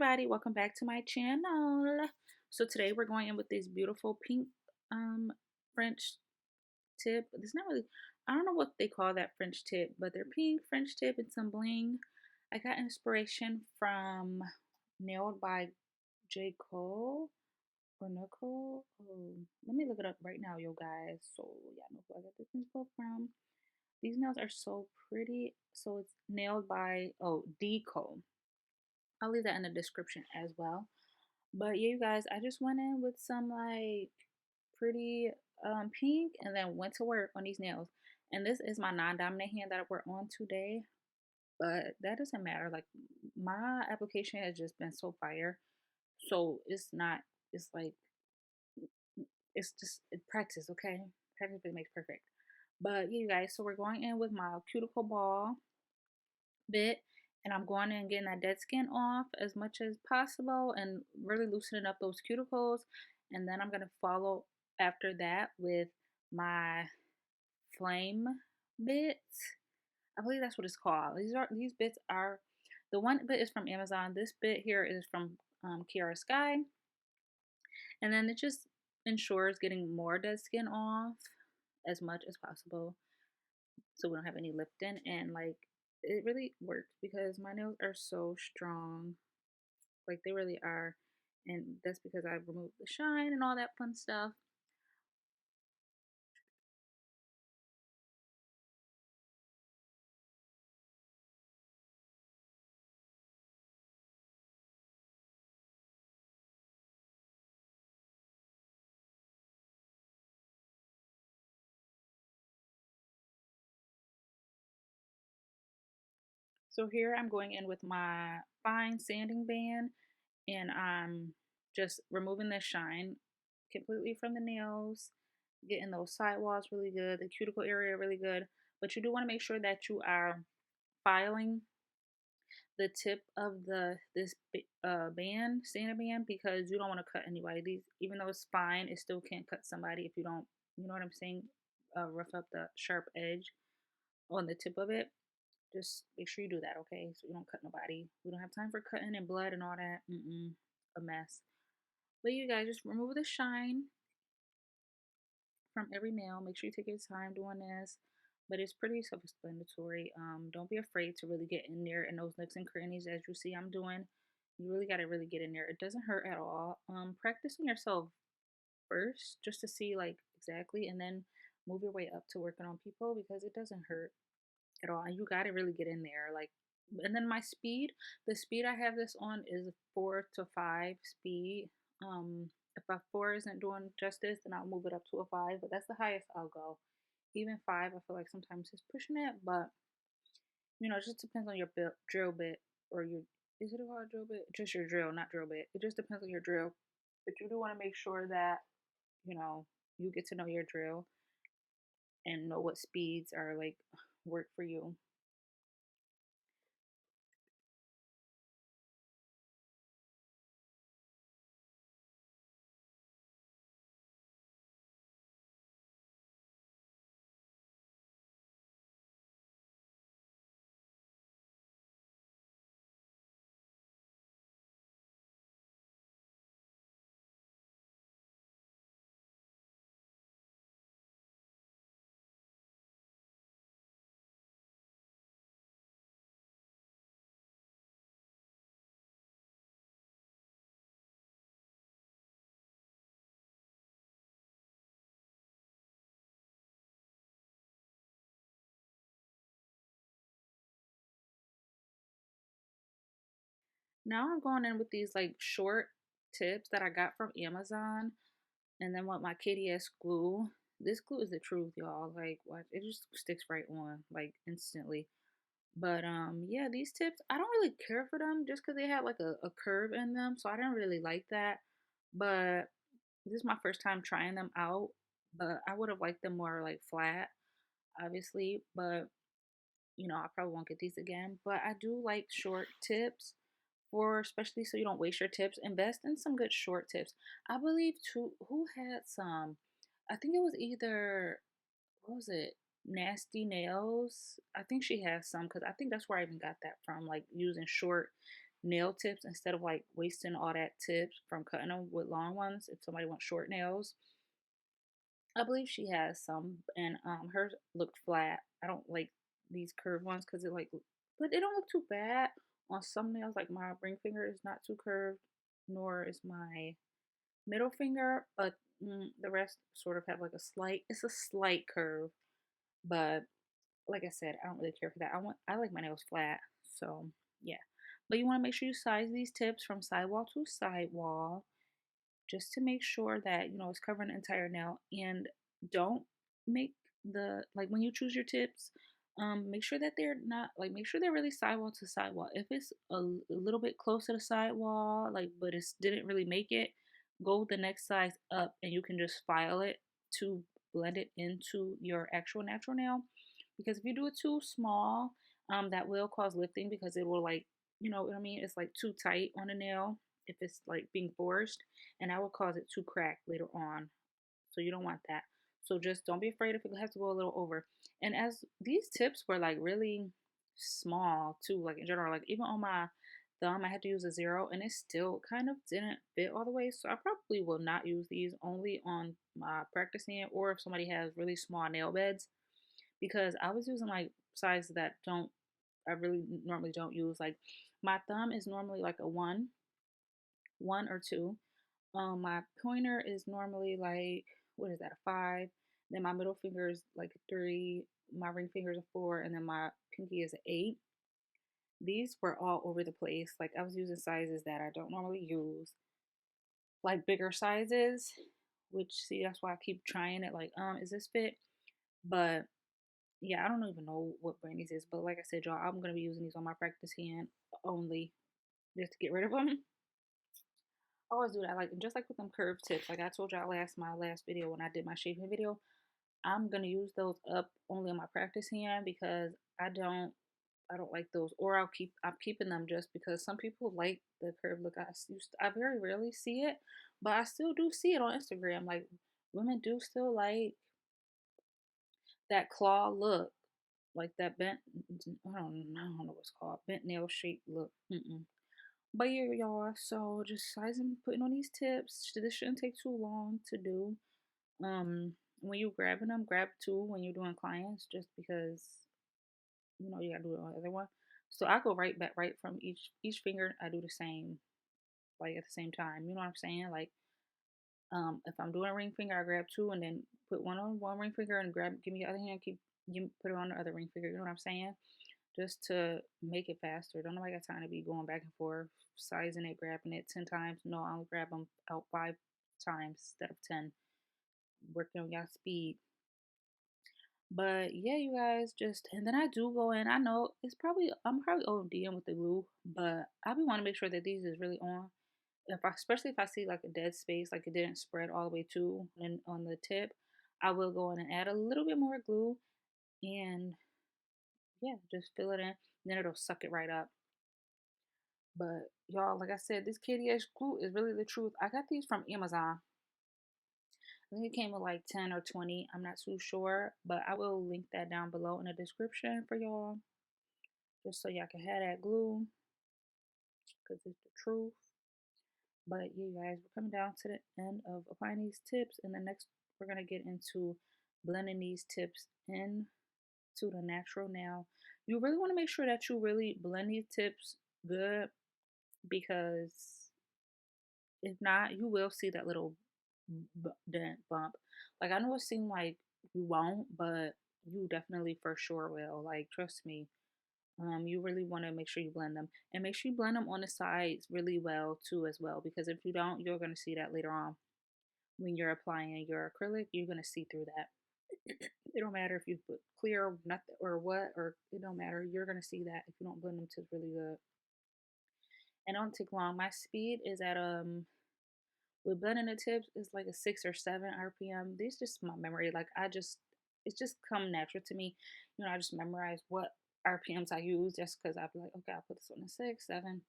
everybody, welcome back to my channel. So today we're going in with this beautiful pink French tip. It's not really, I don't know what they call that French tip, but they're pink French tip and some bling. I got inspiration from Nailed by J. Cole or Nicole. Oh, let me look it up right now, yo guys. So yeah, I know who I got this info from. These nails are so pretty. So it's Nailed by D. Cole. I'll leave that in the description as well. But yeah, you guys, I just went in with some like pretty pink and then went to work on these nails. And this is my non-dominant hand that I work on today. But that doesn't matter. Like my application has just been so fire. So it's not, it's like, it's just practice, okay? Practice makes perfect. But yeah, you guys, so we're going in with my cuticle ball bit, and I'm going in and getting that dead skin off as much as possible and really loosening up those cuticles. And then I'm going to follow after that with my flame bits. I believe that's what it's called. These bits are, the one bit is from Amazon. This bit here is from Kiara Sky. And then it just ensures getting more dead skin off as much as possible, so we don't have any lifting. And like it really works because my nails are so strong, like they really are. And that's because I removed the shine and all that fun stuff. So here I'm going in with my fine sanding band, and I'm just removing the shine completely from the nails, getting those sidewalls really good, the cuticle area really good. But you do want to make sure that you are filing the tip of this band, sander band, because you don't want to cut anybody. These, even though it's fine, it still can't cut somebody if you don't, you know what I'm saying, rough up the sharp edge on the tip of it. Just make sure you do that, okay? So you don't cut nobody. We don't have time for cutting and blood and all that. A mess. But you guys just remove the shine from every nail. Make sure you take your time doing this. But it's pretty self-explanatory. Don't be afraid to really get in there in those nooks and crannies as you see I'm doing. You really gotta really get in there. It doesn't hurt at all. Practicing yourself first just to see like exactly, and then move your way up to working on people because it doesn't hurt at all. And you gotta really get in there. Like, and then my speed, the speed I have this on is 4 to 5 speed. If a 4 isn't doing justice, then I'll move it up to a 5, but that's the highest I'll go. Even 5, I feel like sometimes it's pushing it, but you know, it just depends on your drill bit, or your, is it a hard drill bit? Just your drill, not drill bit. It just depends on your drill. But you do want to make sure that, you know, you get to know your drill and know what speeds are like work for you. Now I'm going in with these like short tips that I got from Amazon, and then with my KDS glue. This glue is the truth, y'all. Like, watch, it just sticks right on, like instantly. But yeah, these tips, I don't really care for them just because they have like a curve in them, so I didn't really like that. But this is my first time trying them out, but I would have liked them more like flat, obviously. But you know, I probably won't get these again. But I do like short tips for, especially so you don't waste your tips. Invest in some good short tips. I believe too, who had some? I think it was either, what was it? Nasty Nails. I think she has some because I think that's where I even got that from, like using short nail tips instead of like wasting all that tips from cutting them with long ones if somebody wants short nails. I believe she has some, and hers looked flat. I don't like these curved ones because it like, but they don't look too bad on some nails. Like my ring finger is not too curved, nor is my middle finger, but the rest sort of have like a slight. It's a slight curve, but like I said, I don't really care for that. I like my nails flat, so yeah. But you want to make sure you size these tips from sidewall to sidewall just to make sure that it's covering the entire nail. And don't make the like when you choose your tips, make sure that they're not like make sure they're really sidewall to sidewall. If it's a little bit close to the sidewall, like but it didn't really make it, go the next size up and you can just file it to blend it into your actual natural nail. Because if you do it too small, that will cause lifting because it will like what I mean, it's like too tight on a nail if it's like being forced, and that will cause it to crack later on. So you don't want that. So just don't be afraid if it has to go a little over. And as these tips were like really small too, like in general, like even on my thumb, I had to use a 0 and it still kind of didn't fit all the way. So I probably will not use these only on my practice hand or if somebody has really small nail beds because I was using like sizes that I really normally don't use. Like my thumb is normally like a 1 or 2. My pointer is normally like what is that, a 5? Then my middle finger is like a 3. My ring finger is a 4, and then my pinky is an 8. These were all over the place. Like I was using sizes that I don't normally use, like bigger sizes. Which see, that's why I keep trying it. Like, is this fit? But yeah, I don't even know what brand these is. But like I said, y'all, I'm gonna be using these on my practice hand only, just to get rid of them. I always do that, like just like with them curved tips. Like I told y'all my last video when I did my shaving video, I'm gonna use those up only on my practice hand because I don't like those, or I'm keeping them just because some people like the curved look. I very rarely see it, but I still do see it on Instagram. Like women do still like that claw look, like that bent. I don't know what's called bent nail shape look. But yeah, y'all, so just sizing, putting on these tips. This shouldn't take too long to do. When you grabbing them, grab two when you're doing clients, just because you gotta do it on the other one. So I go right back, right from each finger. I do the same, like at the same time. You know what I'm saying? Like, if I'm doing a ring finger, I grab two and then put one on one ring finger and give me the other hand, you put it on the other ring finger. You know what I'm saying? Just to make it faster. Don't nobody got time to be going back and forth, sizing it, grabbing it 10 times. No, I only grab them out 5 times instead of 10. Working on y'all speed. But yeah, you guys and then I do go in. I know I'm probably ODing with the glue, but I be want to make sure that these is really on. Especially if I see like a dead space, like it didn't spread all the way to and on the tip, I will go in and add a little bit more glue and yeah, just fill it in. Then it'll suck it right up. But y'all, like I said, this KDH glue is really the truth. I got these from Amazon. I think it came with like 10 or 20. I'm not too sure, but I will link that down below in the description for y'all. Just so y'all can have that glue. Because it's the truth. But yeah, guys, we're coming down to the end of applying these tips. And the next, we're going to get into blending these tips into the natural nail. You really want to make sure that you really blend these tips good because if not, you will see that little dent bump. Like I know it seemed like you won't, but you definitely for sure will. Like trust me. You really want to make sure you blend them and make sure you blend them on the sides really well too as well because if you don't, you're gonna see that later on when you're applying your acrylic. You're gonna see through that. It don't matter if you put clear or nothing or what, or it don't matter. You're gonna see that if you don't blend them to really good. And it don't take long. My speed is at with blending the tips is like a 6 or 7 RPM. These just my memory. Like it's just come natural to me. I just memorize what RPMs I use just because I'll be like, okay, I'll put this on a 6, 7.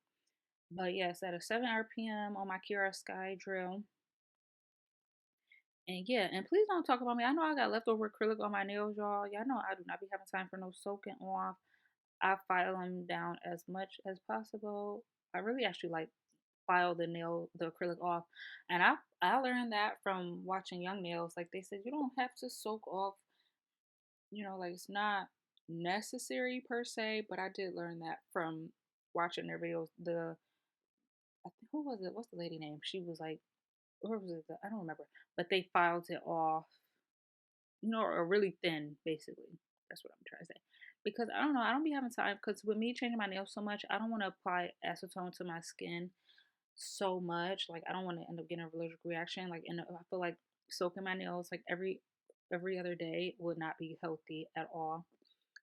But yes, at a 7 RPM on my Kiara Sky drill. And yeah, and please don't talk about me. I know I got leftover acrylic on my nails, y'all. Y'all know I do not be having time for no soaking off. I file them down as much as possible. I really actually like file the acrylic off. And I learned that from watching Young Nails. Like they said, you don't have to soak off, like it's not necessary per se, but I did learn that from watching their videos. I think, who was it? What's the lady name? She was like, or was it? I don't remember. But they filed it off, or really thin, basically. That's what I'm trying to say. Because I don't know, I don't be having time. Because with me changing my nails so much, I don't want to apply acetone to my skin so much. Like I don't want to end up getting an allergic reaction. Like, and I feel like soaking my nails like every other day would not be healthy at all.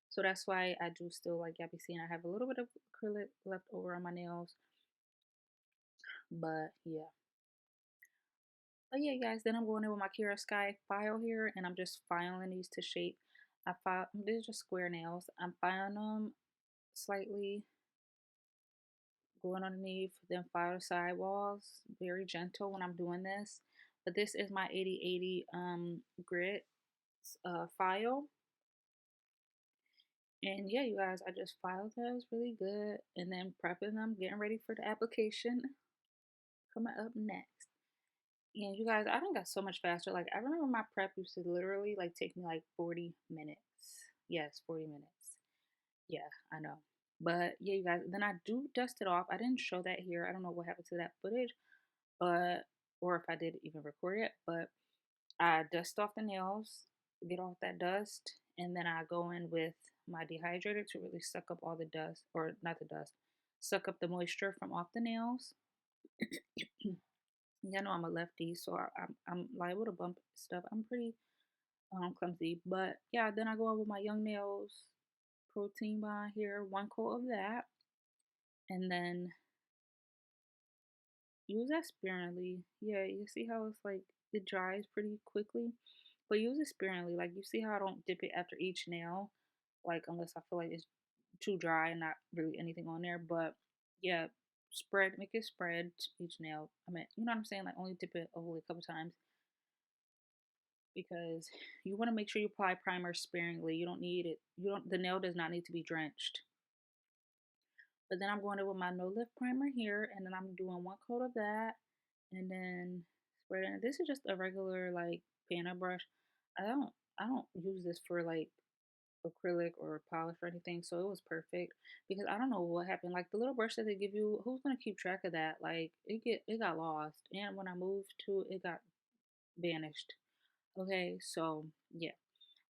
So that's why I do still, like y'all be seeing, I have a little bit of acrylic left over on my nails. But yeah. But yeah, guys, then I'm going in with my Kiara Sky file here, and I'm just filing these to shape. These are just square nails. I'm filing them slightly, going underneath, then file the sidewalls. Very gentle when I'm doing this. But this is my 80/80 grit file. And yeah, you guys, I just filed those really good, and then prepping them, getting ready for the application coming up next. And you guys, I done got so much faster. Like I remember my prep used to literally like take me like 40 minutes. Yes, 40 minutes. Yeah, I know. But yeah, you guys, then I do dust it off. I didn't show that here. I don't know what happened to that footage, but or if I did even record it, but I dust off the nails, get off that dust, and then I go in with my dehydrator to really suck up all the dust, or not the dust, suck up the moisture from off the nails. Yeah, I know I'm a lefty, so I'm liable to bump stuff. I'm pretty clumsy, but yeah. Then I go in with my Young Nails protein bond here, one coat of that, and then use that sparingly. Yeah, you see how it's like it dries pretty quickly, but use it sparingly. Like you see how I don't dip it after each nail, like unless I feel like it's too dry and not really anything on there. But yeah, make it spread each nail. I mean, you know what I'm saying? Like only dip it over a couple times because you want to make sure you apply primer sparingly. You don't need it. The nail does not need to be drenched. But then I'm going in with my no lift primer here, and then I'm doing one coat of that, and then spreading. This is just a regular like panna brush. I don't I don't use this for like acrylic or polish or anything, so it was perfect because I don't know what happened. Like the little brush that they give you, who's gonna keep track of that? Like it got lost, and when I moved to it got vanished. Okay, so yeah.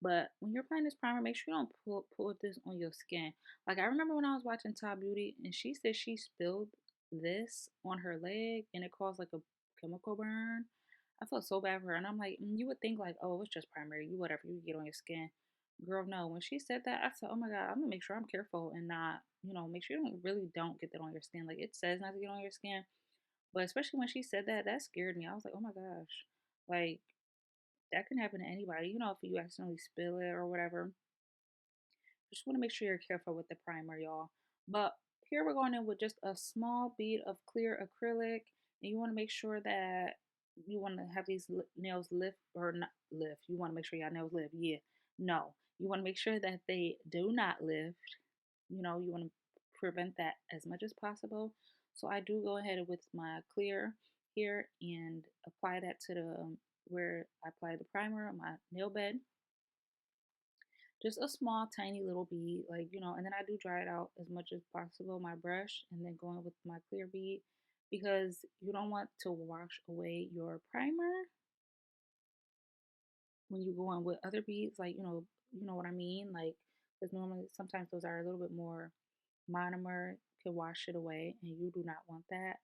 But when you're applying this primer, make sure you don't pull this on your skin. Like I remember when I was watching Top Beauty and she said she spilled this on her leg and it caused like a chemical burn. I felt so bad for her. And I'm like, you would think like, oh, it's just primer. You whatever, you get on your skin. Girl, no. When she said that, I said, oh my God, I'm gonna make sure I'm careful and not, make sure you don't get that on your skin. Like it says not to get on your skin. But especially when she said that, that scared me. I was like, oh my gosh. Like that can happen to anybody. If you accidentally spill it or whatever. Just want to make sure you're careful with the primer, y'all. But here we're going in with just a small bead of clear acrylic. And you want to make sure that you want to have these nails lift or not lift. You want to make sure your nails lift. Yeah. No. You want to make sure that they do not lift. You want to prevent that as much as possible. So I do go ahead with my clear here and apply that to the where I apply the primer on my nail bed. Just a small, tiny little bead, like, and then I do dry it out as much as possible, my brush, and then going with my clear bead because you don't want to wash away your primer when you go on with other beads, like, you know what I mean? Like, because normally sometimes those are a little bit more monomer, can wash it away, and you do not want that.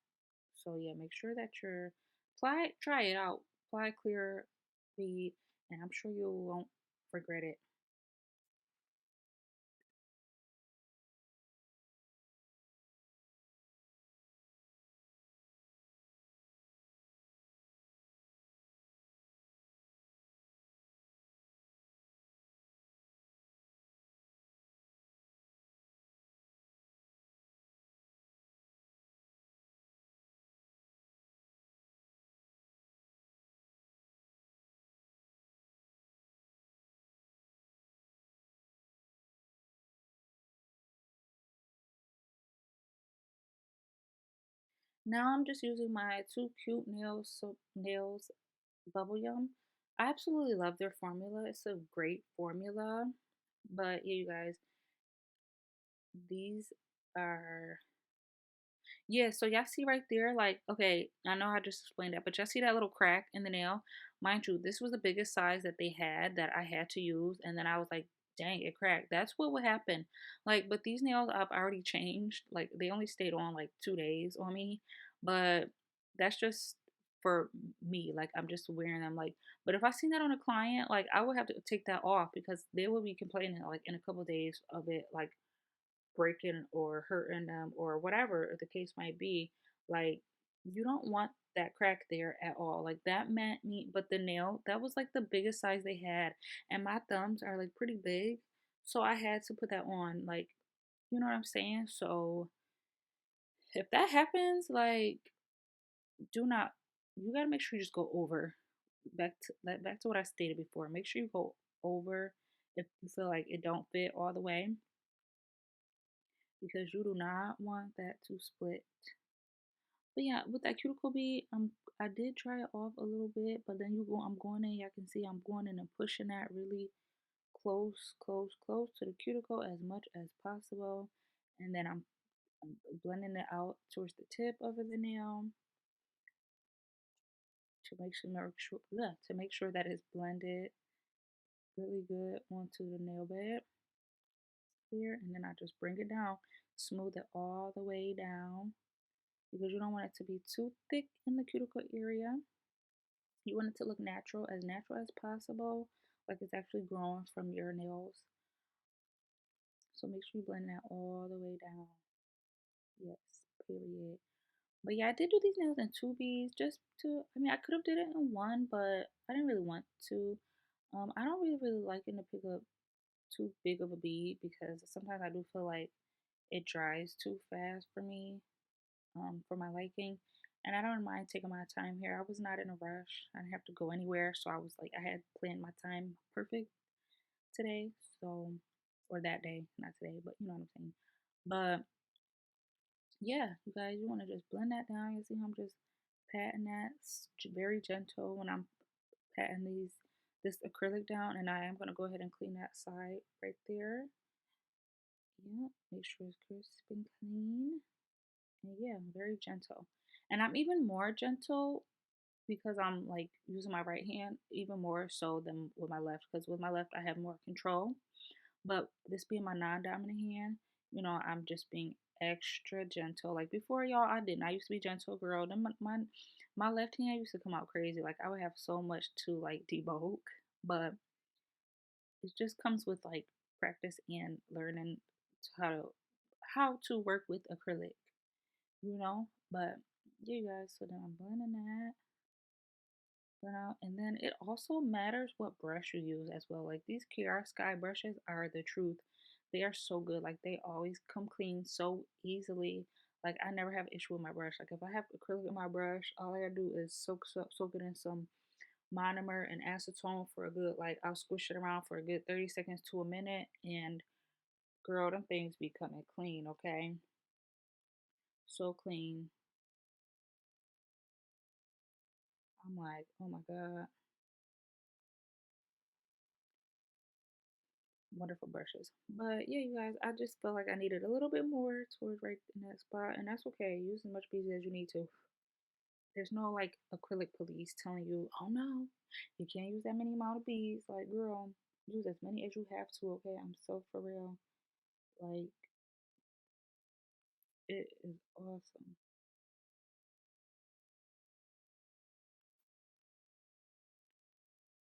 So yeah, make sure that try it out, apply clear bead, and I'm sure you won't regret it. Now I'm just using my two cute nails bubble yum. I absolutely love their formula. It's a great formula. But yeah, you guys, these are yeah, so y'all see right there, like, okay, I know I just explained that, but y'all see that little crack in the nail? Mind you, this was the biggest size that they had that I had to use, and then I was like, dang, it cracked. That's what would happen. Like, but these nails I've already changed. Like, they only stayed on like 2 days on me, but that's just for me. Like, I'm just wearing them. Like, but if I seen that on a client, like, I would have to take that off because they would be complaining like in a couple of days of it, like breaking or hurting them or whatever the case might be. Like, you don't want that crack there at all. Like, that meant me, but the nail, that was like the biggest size they had. And my thumbs are like pretty big. So I had to put that on. Like, you know what I'm saying? So if that happens, like, do not, you got to make sure you just go over. Back to what I stated before. Make sure you go over if you feel like it don't fit all the way because you do not want that to split. But yeah, with that cuticle bead, I did try it off a little bit, but then I'm going in. Y'all can see I'm going in and pushing that really close, close, close to the cuticle as much as possible, and then I'm blending it out towards the tip of the nail to make sure that it's blended really good onto the nail bed here, and then I just bring it down, smooth it all the way down because you don't want it to be too thick in the cuticle area. You want it to look natural as possible, like it's actually growing from your nails. So make sure you blend that all the way down. Yes, period. But yeah, I did do these nails in two beads just to, I mean, I could have did it in one, but I didn't really want to. I don't really like it to pick up too big of a bead because sometimes I do feel like it dries too fast for me, for my liking. And I don't mind taking my time here. I was not in a rush. I didn't have to go anywhere. So I was like, I had planned my time perfect today. So, or that day, not today, but you know what I'm saying. But yeah, you guys, you want to just blend that down. You see how I'm just patting that very gentle when I'm patting this acrylic down. And I am going to go ahead and clean that side right there. Yeah, make sure it's crisp and clean. And yeah, very gentle. And I'm even more gentle because I'm like using my right hand even more so than with my left. Because with my left, I have more control. But this being my non-dominant hand, I'm just being extra gentle. Like before, y'all, I didn't. I used to be gentle girl. Then my left hand used to come out crazy. Like I would have so much to like debug. But it just comes with like practice and learning how to work with acrylic. But yeah, you guys. So then I'm blending that. And then it also matters what brush you use as well. Like these Kiara Sky brushes are the truth. They are so good. Like they always come clean so easily. Like I never have an issue with my brush. Like if I have acrylic in my brush, all I gotta do is soak it in some monomer and acetone for a good, like I'll squish it around for a good 30 seconds to a minute, and girl, them things be coming clean, okay? So clean. I'm like, oh my God. Wonderful brushes. But yeah, you guys, I just felt like I needed a little bit more towards right in that spot, and that's okay. Use as much beads as you need to. There's no like acrylic police telling you, oh no, you can't use that many amount of beads. Like, girl, use as many as you have to, okay? I'm so for real. Like, it is awesome.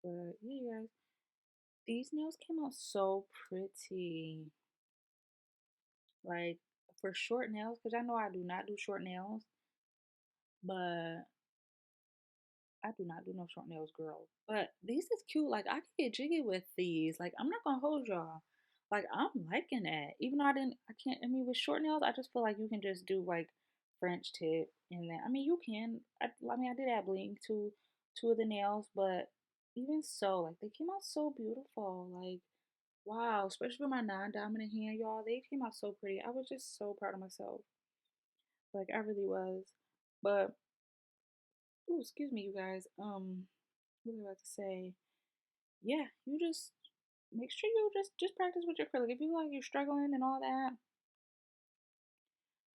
But yeah, you guys, these nails came out so pretty. Like, for short nails, because I know I do not do short nails, but I do not do no short nails, girl. But these is cute. Like I can get jiggy with these. Like I'm not gonna hold y'all. Like I'm liking that. Even though I can't. I mean, with short nails, I just feel like you can just do like French tip and then. I mean, you can. I mean, I did add bling to two of the nails, but even so, like they came out so beautiful. Like wow, especially for my non-dominant hand, y'all. They came out so pretty. I was just so proud of myself. Like I really was. But ooh, excuse me, you guys. What was I about to say? Yeah, you just make sure you just practice with your acrylic. If you like you're struggling and all that,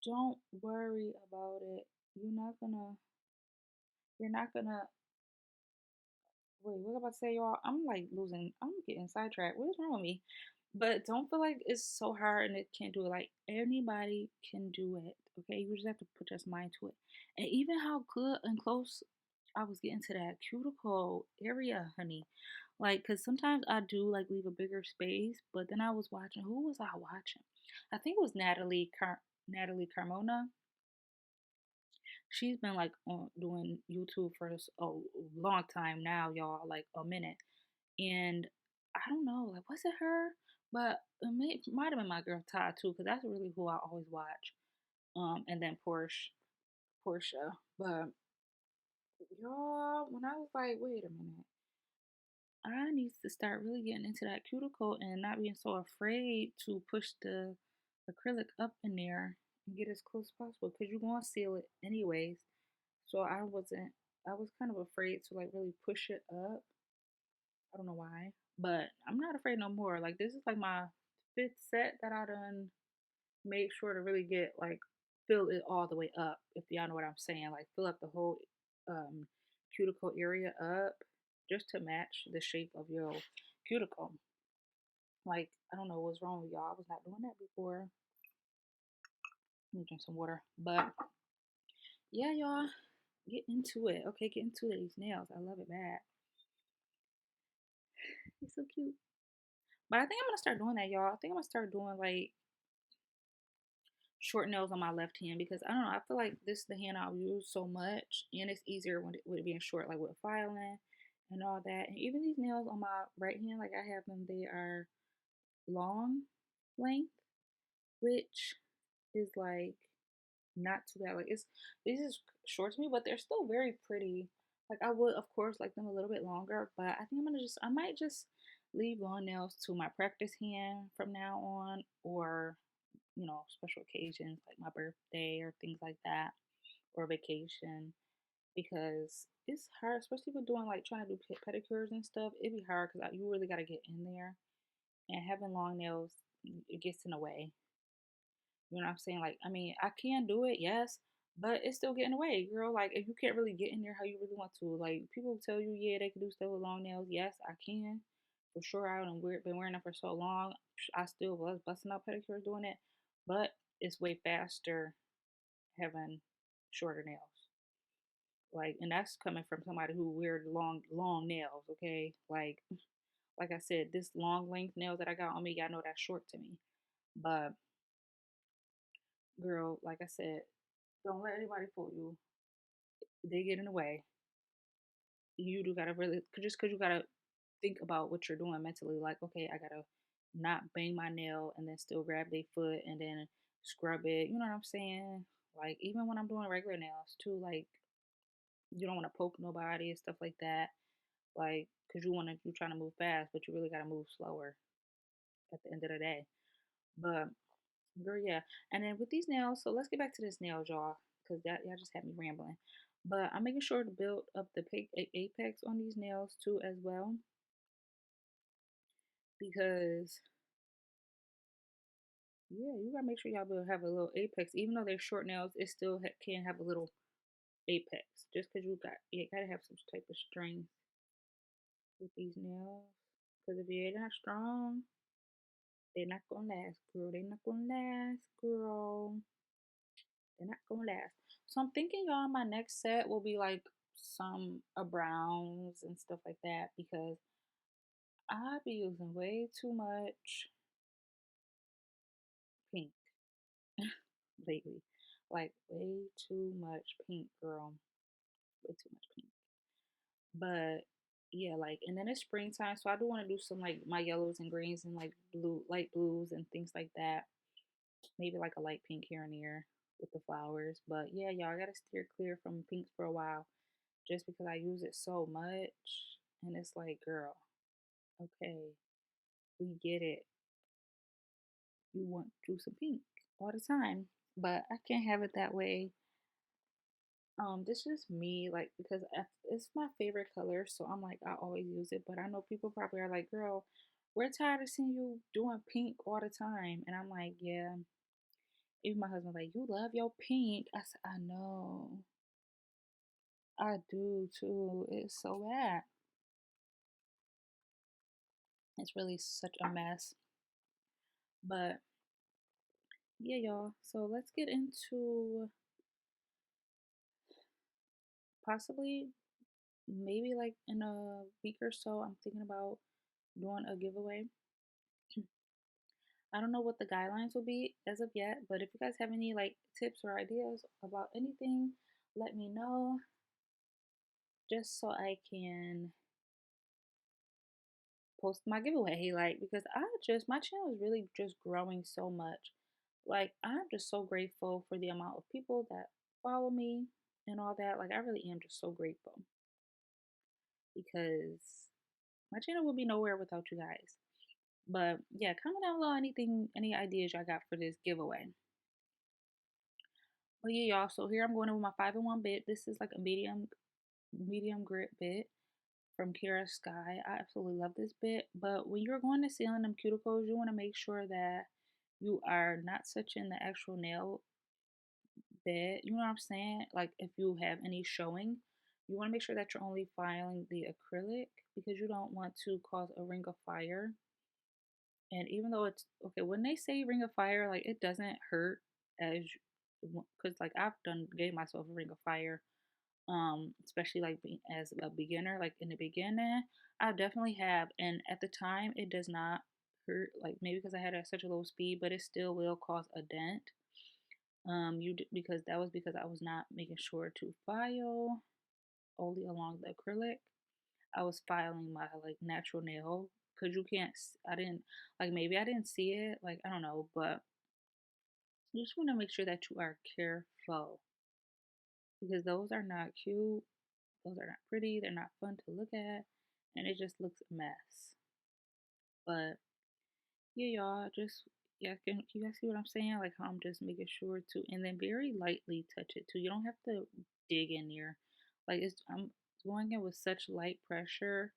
don't worry about it. You're not gonna you're not gonna wait, what was I about to say, y'all? I'm like losing I'm getting sidetracked. What is wrong with me? But don't feel like it's so hard and it can't do it. Like anybody can do it. Okay, you just have to put your mind to it. And even how good and close I was getting to that cuticle area, honey. Like, cause sometimes I do like leave a bigger space, but then I was watching. Who was I watching? I think it was Natalie Carmona. She's been like on doing YouTube for a long time now, y'all. Like a minute, and I don't know, like was it her? But might have been my girl Ty too, because that's really who I always watch. And then Portia. But y'all, when I was like, wait a minute, I need to start really getting into that cuticle and not being so afraid to push the acrylic up in there and get as close as possible, because you're gonna seal it anyways. So I was kind of afraid to like really push it up. I don't know why, but I'm not afraid no more. Like this is like my fifth set that I done made sure to really get like fill it all the way up. If y'all know what I'm saying, like fill up the whole um, cuticle area up just to match the shape of your cuticle. Like I don't know what's wrong with y'all. I was not doing that before. Let me drink some water. But yeah, y'all get into it. Okay, get into it. These nails, I love it bad. It's so cute. But I think I'm gonna start doing that, y'all. I think I'm gonna start doing like short nails on my left hand, because I don't know. I feel like this is the hand I'll use so much, and it's easier when with it being short, like with filing and all that. And even these nails on my right hand, like I have them, they are long length, which is like not too bad. Like it's this is short to me, but they're still very pretty. Like I would, of course, like them a little bit longer, but I think I might just leave long nails to my practice hand from now on, or special occasions like my birthday or things like that, or vacation, because it's hard, especially with doing like trying to do pedicures and stuff. It'd be hard because you really got to get in there, and having long nails, it gets in the way. You know what I'm saying? Like, I mean, I can do it, yes, but it's still getting away, girl. Like, if you can't really get in there how you really want to, like, people tell you, yeah, they can do stuff with long nails. Yes, I can, for sure. I have been wearing them for so long. I still was busting out pedicures doing it, but it's way faster having shorter nails. Like, and that's coming from somebody who wears long nails. Okay, like I said, this long length nails that I got on me, y'all know that's short to me, but girl, like I said, don't let anybody fool you. They get in the way. You do gotta really just because you gotta think about what you're doing mentally. Like, okay, I gotta not bang my nail and then still grab their foot and then scrub it. You know what I'm saying? Like even when I'm doing regular nails too, like you don't want to poke nobody and stuff like that. Like, cause you're trying to move fast, but you really gotta move slower at the end of the day. But girl, yeah. And then with these nails, so let's get back to this nails, y'all, because that y'all just had me rambling. But I'm making sure to build up the apex on these nails too, as well, because yeah, you gotta make sure y'all have a little apex, even though they're short nails. It still can have a little apex, just because you gotta have some type of strength with these nails. Because if you're not strong, they're not gonna last, girl. They're not gonna last, girl. They're not gonna last. So I'm thinking, y'all, my next set will be like some browns and stuff like that, because I be using way too much pink lately. Like way too much pink, girl. Way too much pink. But yeah, like, and then it's springtime, so I do want to do some like my yellows and greens and like light blues and things like that. Maybe like a light pink here and there with the flowers. But yeah, y'all, I gotta steer clear from pinks for a while, just because I use it so much. And it's like, girl, okay, we get it. You want to do some pink all the time, but I can't have it that way This is me, like, because it's my favorite color, so I'm like, I always use it. But I know people probably are like, girl, we're tired of seeing you doing pink all the time. And I'm like, yeah. Even my husband's like, you love your pink. I said, I know. I do too. It's so bad. It's really such a mess. But yeah, y'all. So let's get into possibly maybe like in a week or so, I'm thinking about doing a giveaway. I don't know what the guidelines will be as of yet, but if you guys have any like tips or ideas about anything, let me know just so I can post my giveaway. Like, because my channel is really just growing so much. Like, I'm just so grateful for the amount of people that follow me and all that. Like, I really am just so grateful because my channel would be nowhere without you guys. But yeah, comment down below any ideas y'all got for this giveaway. But yeah, y'all. So here I'm going in with my 5-in-1 bit. This is like a medium grit bit from Kiara Sky. I absolutely love this bit. But when you're going to sealing them cuticles, you want to make sure that you are not touching the actual nail bed. You know what I'm saying? Like if you have any showing, you want to make sure that you're only filing the acrylic because you don't want to cause a ring of fire. And even though it's okay, when they say ring of fire, like it doesn't hurt as because like I've gave myself a ring of fire, especially like being as a beginner, like in the beginning, I definitely have, and at the time it does not hurt, like maybe because I had at such a low speed, but it still will cause a dent. Because that was because I was not making sure to file only along the acrylic. I was filing my like natural nail because you can't. I didn't like maybe I didn't see it. Like I don't know, but you just want to make sure that you are careful because those are not cute. Those are not pretty. They're not fun to look at, and it just looks a mess. But yeah, y'all, just yeah, can you guys see what I'm saying? Like how I'm just making sure to, and then very lightly touch it too. You don't have to dig in there. Like I'm going in with such light pressure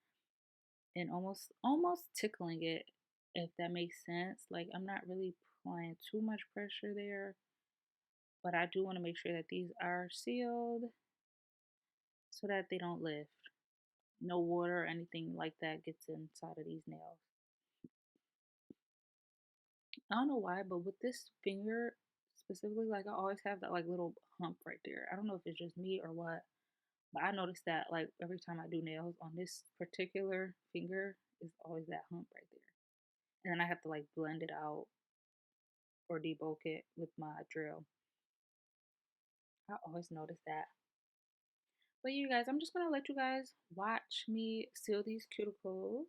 and almost tickling it, if that makes sense. Like I'm not really applying too much pressure there, but I do want to make sure that these are sealed so that they don't lift. No water or anything like that gets inside of these nails. I don't know why, but with this finger specifically, like I always have that like little hump right there. I don't know if it's just me or what, but I noticed that like every time I do nails on this particular finger, it's always that hump right there. And then I have to like blend it out or debulk it with my drill. I always notice that. But you guys, I'm just gonna let you guys watch me seal these cuticles.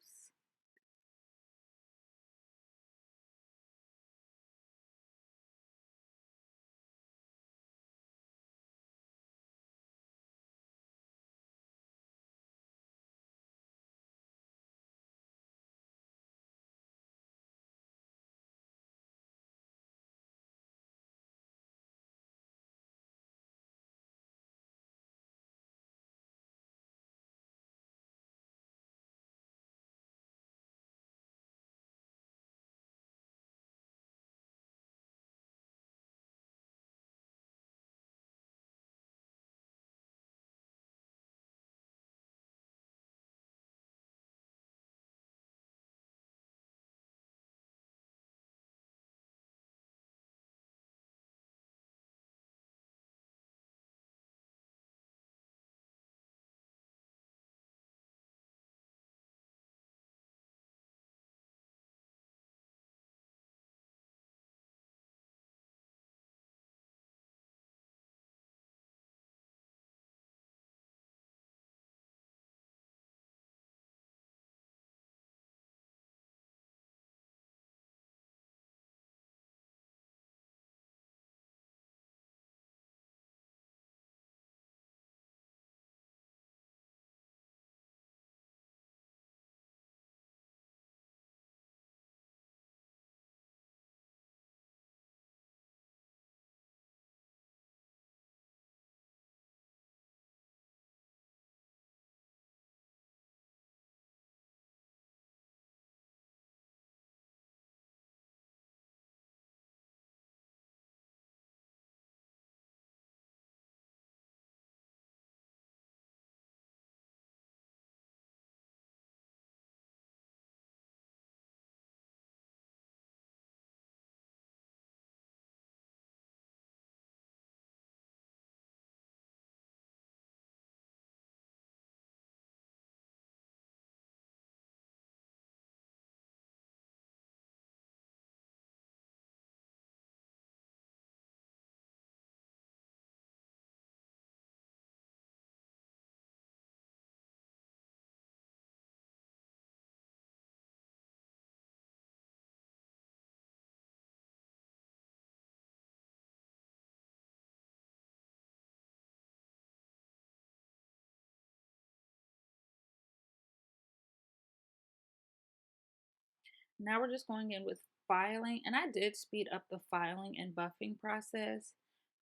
Now we're just going in with filing, and I did speed up the filing and buffing process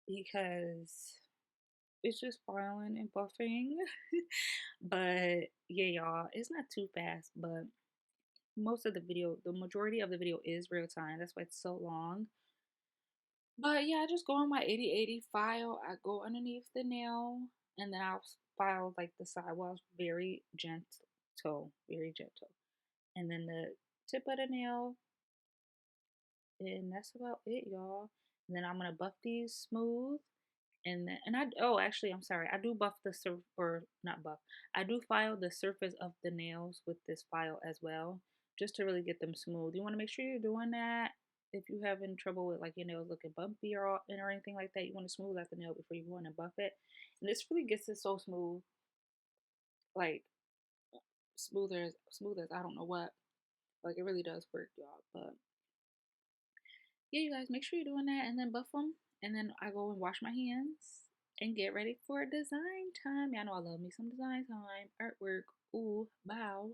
because it's just filing and buffing. But yeah, y'all, it's not too fast, but most of the video, the majority of the video is real time. That's why it's so long. But yeah, I just go on my 8080 file. I go underneath the nail, and then I'll file like the sidewalls very gentle, very gentle. And then the tip of the nail, and that's about it, y'all. And then I'm gonna buff these smooth. And then, and I, oh, actually, I'm sorry. I do buff the or not buff. I do file the surface of the nails with this file as well, just to really get them smooth. You want to make sure you're doing that. If you're having trouble with like your nails looking bumpy or anything like that, you want to smooth out the nail before you go in and buff it. And this really gets it so smooth, like smooth as I don't know what. Like it really does work, y'all. But yeah, you guys, make sure you're doing that and then buff them. And then I go and wash my hands and get ready for design time. Y'all know I love me some design time. Artwork. Ooh, bow.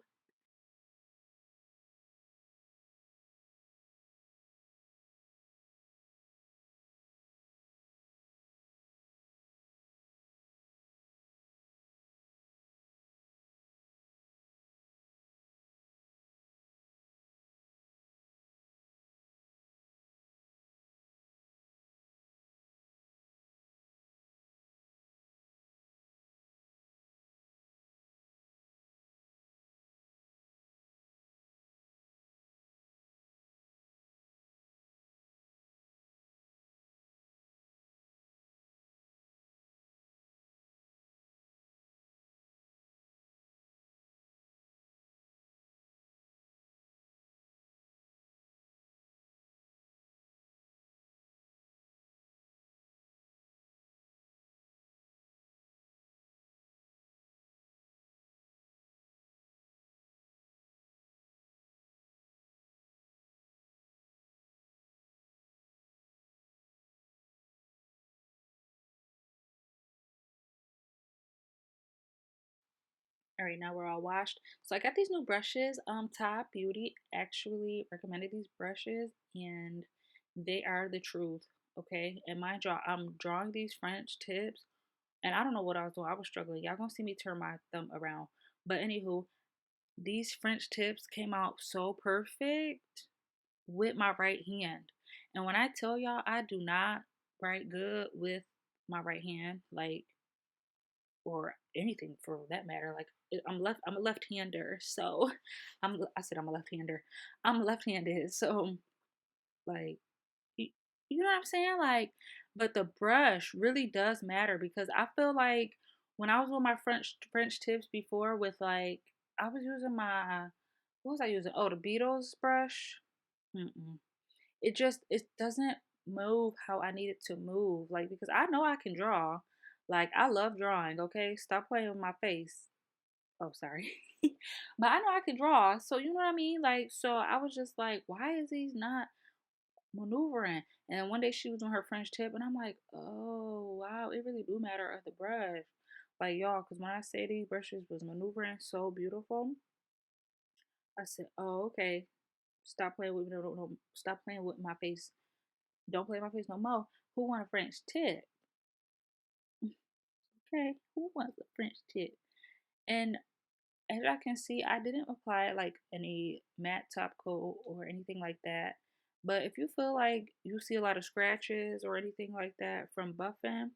All right, now we're all washed. So I got these new brushes. Top Beauty actually recommended these brushes, and they are the truth. Okay, and I'm drawing these French tips, and I don't know what I was doing. I was struggling. Y'all gonna see me turn my thumb around. But anywho, these French tips came out so perfect with my right hand. And when I tell y'all I do not write good with my right hand, like or anything for that matter, like I'm a left-hander. So I said I'm a left-hander. I'm left-handed. So like you, you know what I'm saying? Like but the brush really does matter because I feel like when I was with my French tips before with like I was using my what was I using? Oh, the Beatles brush. Mm-mm. It doesn't move how I need it to move. Like because I know I can draw. Like I love drawing, okay? Stop playing with my face. Oh, sorry. But I know I can draw. So you know what I mean? Like so I was just like, why is he not maneuvering? And one day she was on her French tip and I'm like, oh wow, it really do matter of the brush. Like y'all, because when I say these brushes was maneuvering so beautiful, I said, oh okay, stop playing with me, no, stop playing with my face. Don't play my face no more. Who want a French tip? Okay, who wants a French tip? And as I can see, I didn't apply like any matte top coat or anything like that. But if you feel like you see a lot of scratches or anything like that from buffing,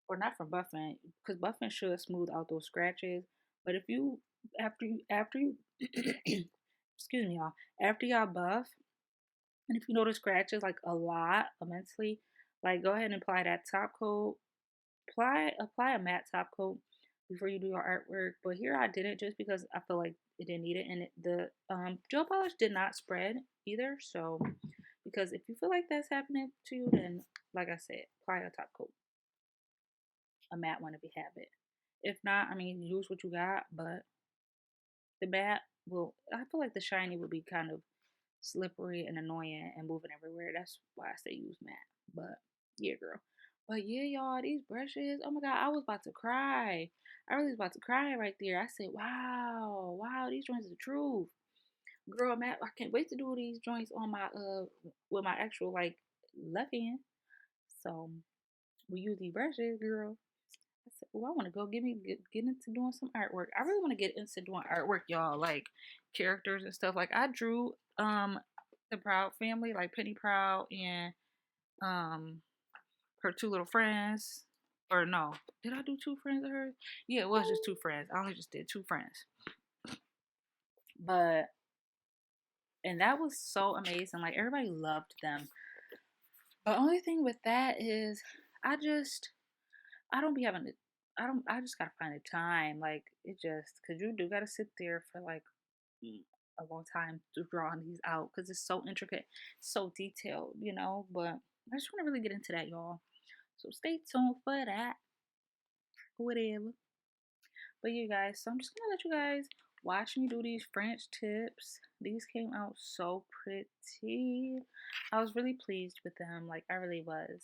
or not from buffing, because buffing should smooth out those scratches. But if you after you excuse me y'all, after y'all buff, and if you notice scratches like a lot immensely, like go ahead and apply that top coat. Apply a matte top coat before you do your artwork. But here I didn't just because I feel like it didn't need it, and the gel polish did not spread either. So because if you feel like that's happening to you, then like I said, apply a top coat, a matte one if you have it. If not, I mean use what you got, but the matte will. I feel like the shiny will be kind of slippery and annoying and moving everywhere. That's why I say use matte. But yeah, girl. But yeah, y'all, these brushes. Oh my god, I was about to cry. I really was about to cry right there. I said, wow, wow, these joints are the truth. Girl, Matt, I can't wait to do these joints on my with my actual like left hand. So we use these brushes, girl. I said, oh, I want to go get into doing some artwork. I really want to get into doing artwork, y'all, like characters and stuff. Like I drew the Proud family, like Penny Proud and um her two little friends. Or no, did I do two friends of hers? Yeah, it was just two friends. I only just did two friends. But and that was so amazing. Like everybody loved them. The only thing with that is I just I don't be having it. I just gotta find the time. Like it just cause you do gotta sit there for like a long time to drawing these out because it's so intricate, so detailed. But I just want to really get into that, y'all. So stay tuned for that. Whatever. But you guys, so I'm just gonna let you guys watch me do these French tips. These came out so pretty. I was really pleased with them. Like I really was.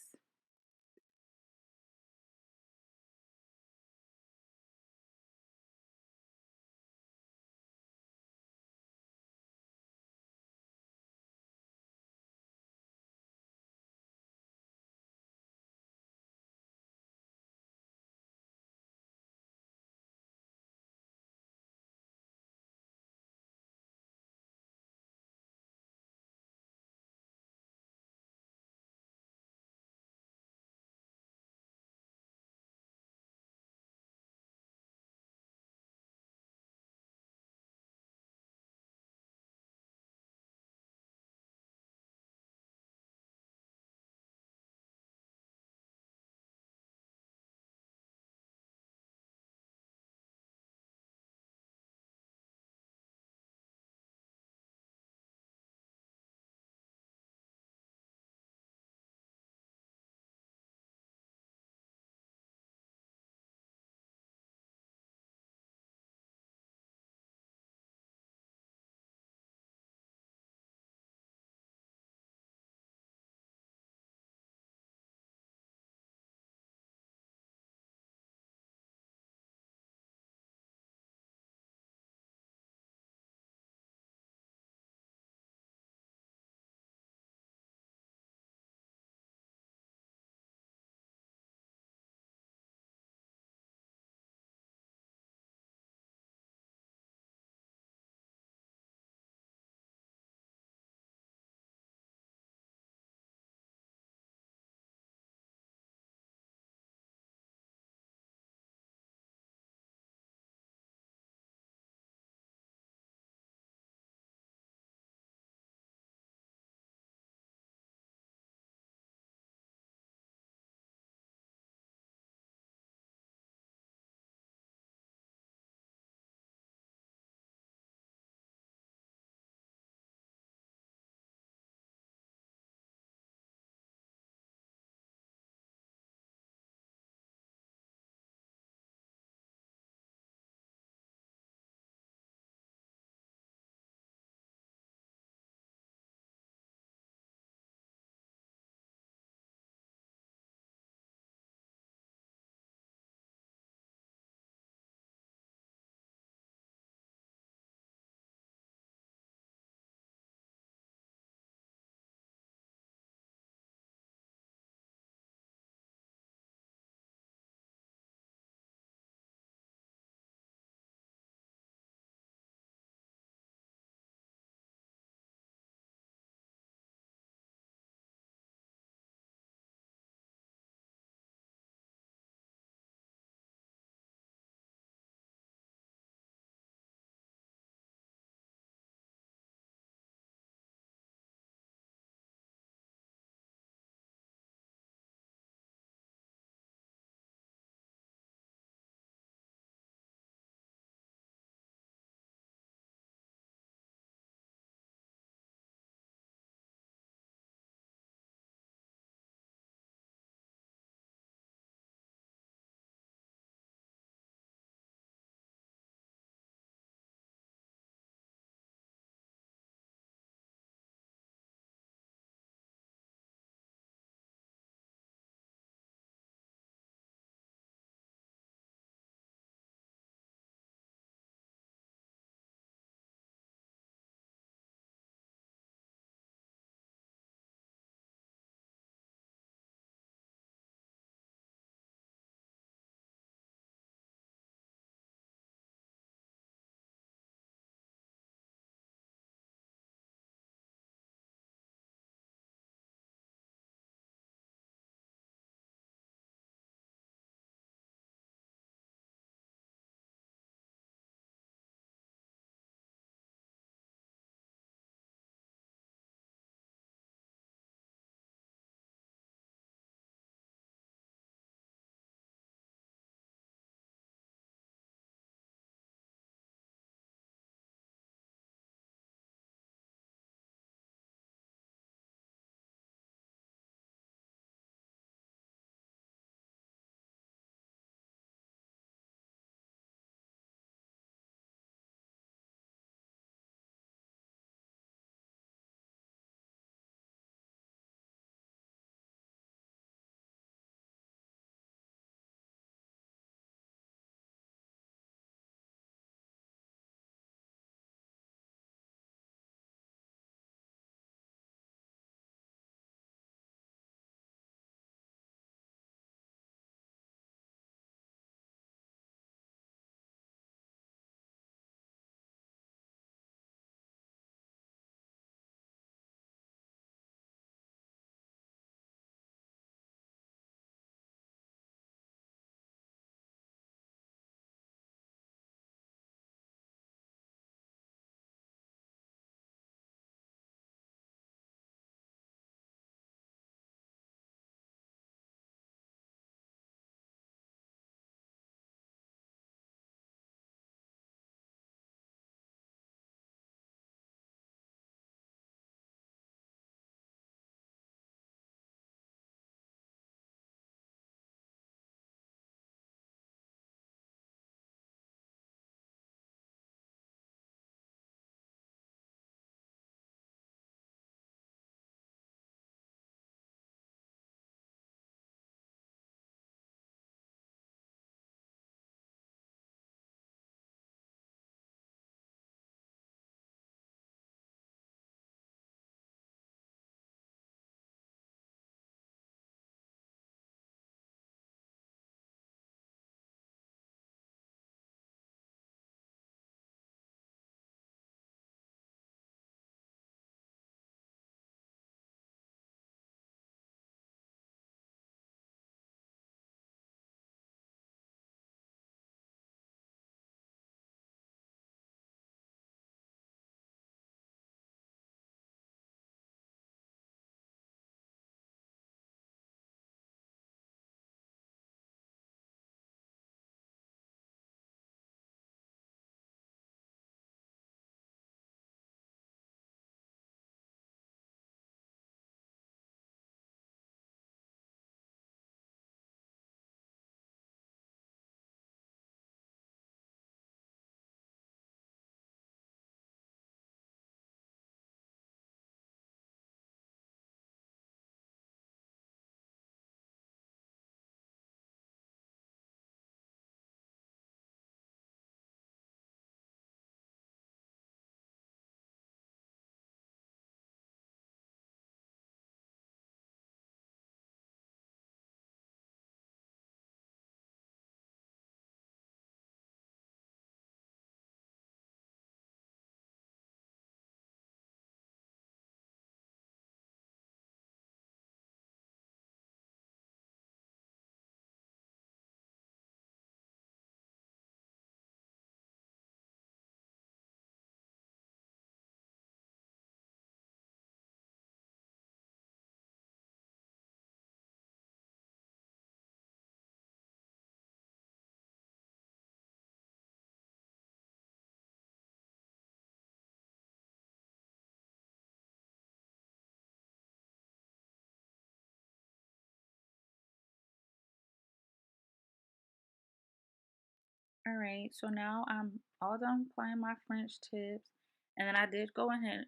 All right, so now I'm all done applying my French tips, and then I did go ahead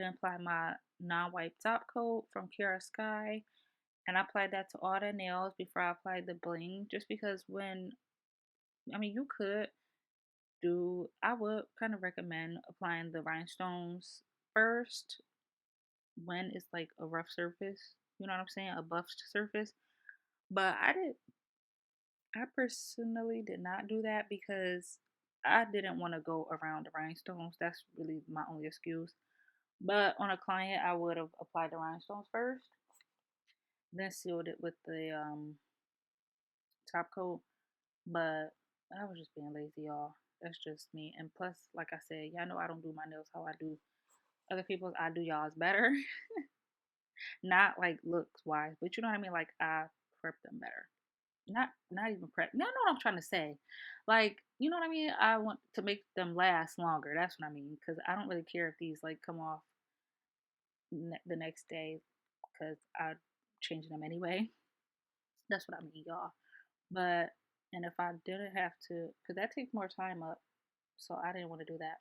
and apply my non-wipe top coat from Kiara Sky, and I applied that to all the nails before I applied the bling, just because when I mean you could do I would kind of recommend applying the rhinestones first when it's like a rough surface, you know what I'm saying, a buff surface. But I personally did not do that because I didn't want to go around the rhinestones. That's really my only excuse. But on a client, I would have applied the rhinestones first, then sealed it with the top coat. But I was just being lazy, y'all. That's just me. And plus, like I said, y'all know I don't do my nails how I do other people's. I do y'all's better. Not like looks wise, but you know what I mean? Like I prep them better. Not even prep. You know what I'm trying to say? Like, you know what I mean? I want to make them last longer. That's what I mean. Because I don't really care if these like come off the next day because I'm changing them anyway. That's what I mean, y'all. But and if I didn't have to, because that takes more time up, so I didn't want to do that.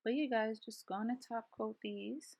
But you guys just go on and top coat these.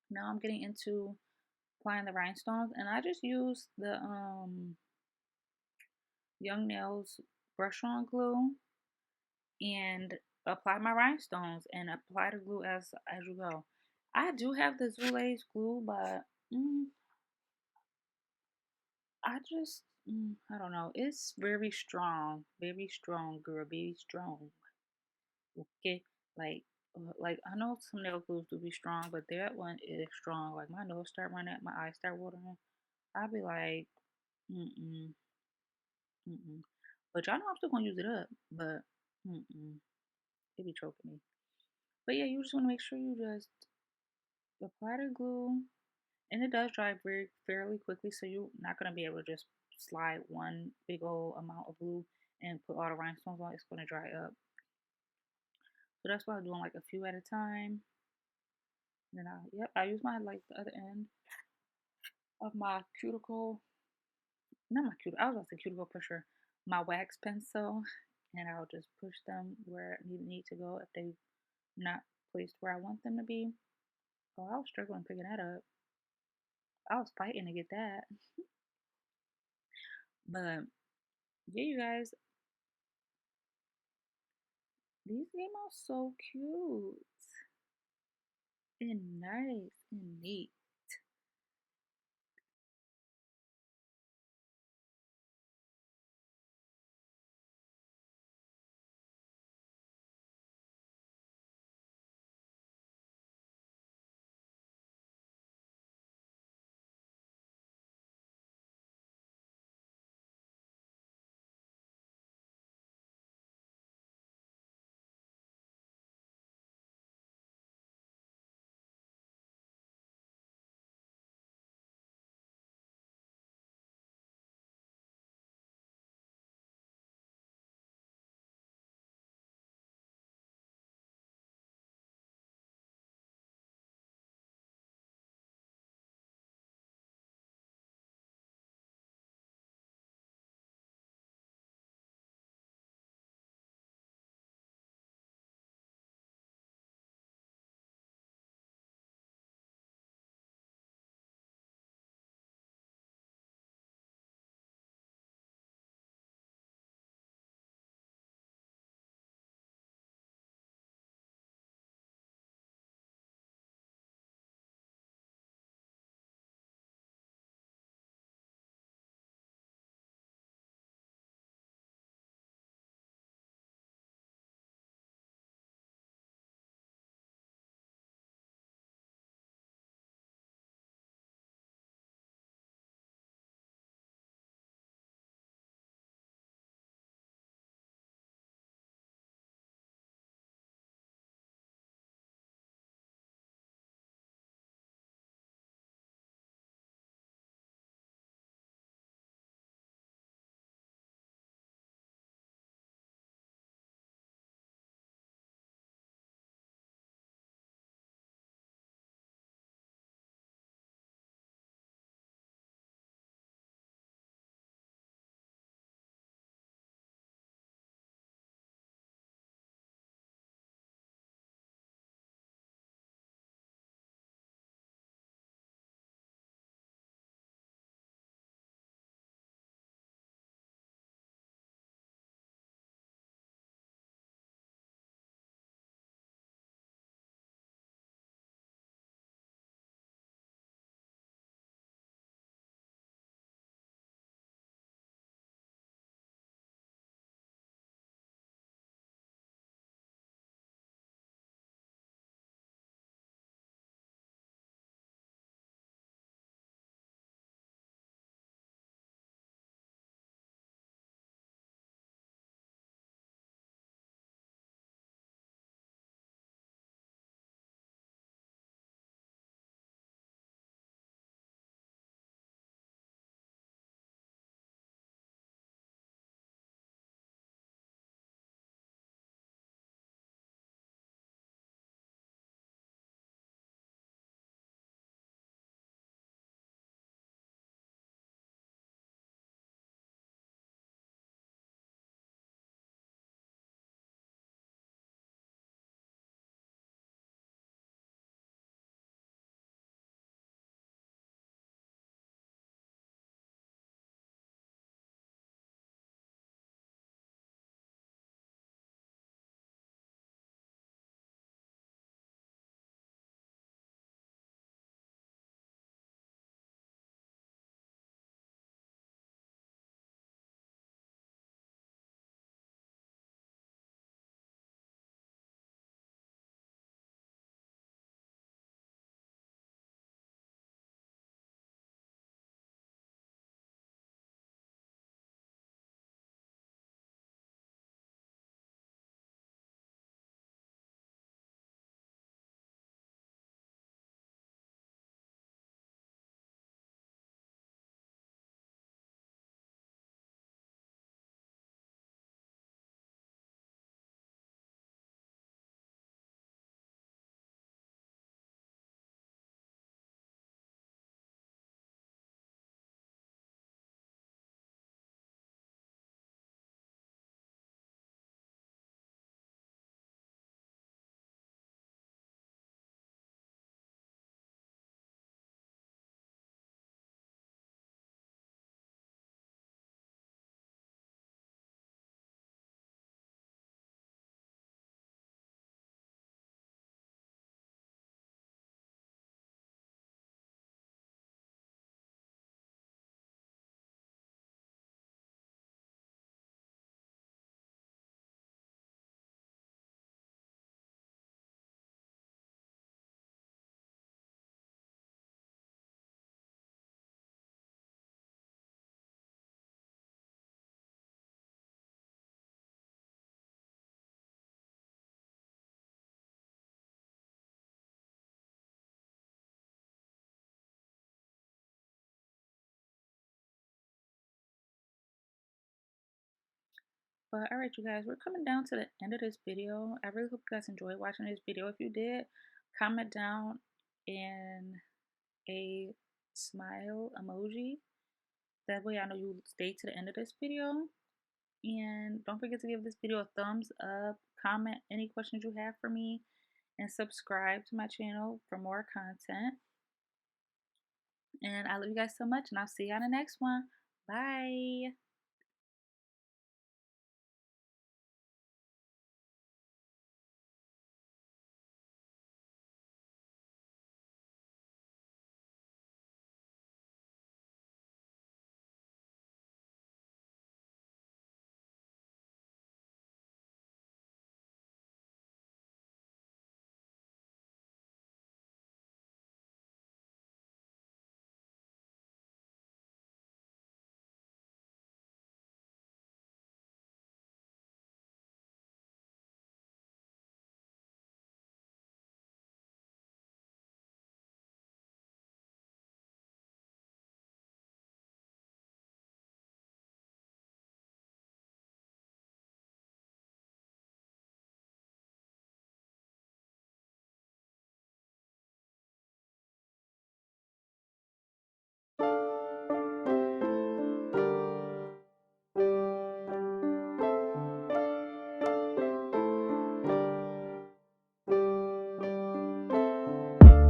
Now I'm getting into applying the rhinestones, and I just use the Young Nails brush on glue and apply my rhinestones and apply the glue as you go. I do have the Zula's glue, but I just I don't know. It's very strong, girl, very strong. Okay, like like I know some nail glues do be strong, but that one is strong. Like my nose start running, my eyes start watering. I'll be like, mm mm mm mm. But y'all know I'm still gonna use it up, but mm mm, it be choking me. But yeah, you just want to make sure you just apply the glue, and it does dry very fairly quickly, so you're not gonna be able to just slide one big old amount of glue and put all the rhinestones on. It's gonna dry up. So that's why I'm doing like a few at a time. And then I use my like the other end of my cuticle, not my cuticle. I was about to say cuticle pusher, my wax pencil, and I'll just push them where need to go if they not placed where I want them to be. Oh, I was struggling picking that up. I was fighting to get that. But yeah, you guys, these came out so cute and nice and neat. But all right, you guys, we're coming down to the end of this video. I really hope you guys enjoyed watching this video. If you did, comment down in a smile emoji. That way I know you stayed to the end of this video. And don't forget to give this video a thumbs up, comment any questions you have for me, and subscribe to my channel for more content. And I love you guys so much, and I'll see you on the next one. Bye.